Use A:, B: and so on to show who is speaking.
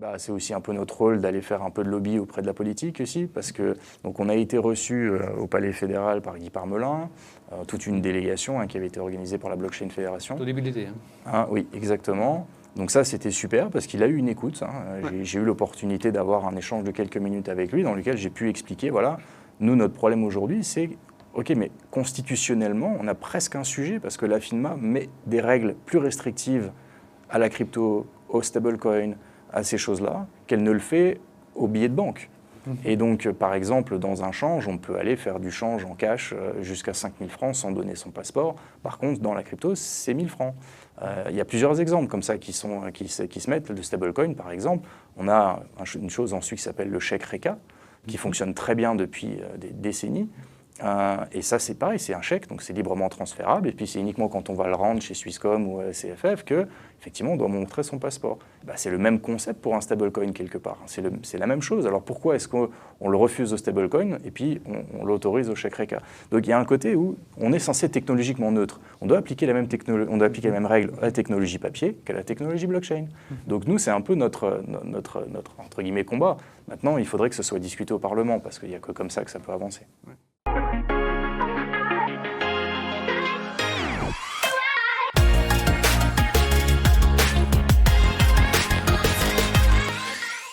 A: Bah, c'est aussi un peu notre rôle d'aller faire un peu de lobby auprès de la politique aussi, parce que donc on a été reçu au Palais fédéral par Guy Parmelin, toute une délégation qui avait été organisée par la Blockchain Fédération.
B: Au début de l'été.
A: Oui, exactement. Donc ça, c'était super parce qu'il a eu une écoute.
B: Ouais.
A: J'ai eu l'opportunité d'avoir un échange de quelques minutes avec lui dans lequel j'ai pu expliquer, voilà, nous, notre problème aujourd'hui, c'est, OK, mais constitutionnellement, on a presque un sujet parce que la FINMA met des règles plus restrictives à la crypto, au stablecoin, à ces choses-là, qu'elle ne le fait aux billets de banque. Et donc, par exemple, dans un change, on peut aller faire du change en cash jusqu'à 5 000 francs sans donner son passeport. Par contre, dans la crypto, c'est 1 000 francs. Il y a plusieurs exemples comme ça qui se mettent. Le stablecoin, par exemple, on a une chose ensuite qui s'appelle le chèque RECA, qui fonctionne très bien depuis des décennies. Et ça, c'est pareil, c'est un chèque, donc c'est librement transférable. Et puis, c'est uniquement quand on va le rendre chez Swisscom ou CFF qu'effectivement, on doit montrer son passeport. C'est le même concept pour un stablecoin quelque part. C'est la même chose. Alors, pourquoi est-ce qu'on le refuse au stablecoin et puis on l'autorise au chèque RECA? Donc, il y a un côté où on est censé être technologiquement neutre. On doit appliquer la même règle à la technologie papier qu'à la technologie blockchain. Donc, nous, c'est un peu notre entre guillemets, combat. Maintenant, il faudrait que ce soit discuté au Parlement parce qu'il n'y a que comme ça que ça peut avancer.
B: Ouais.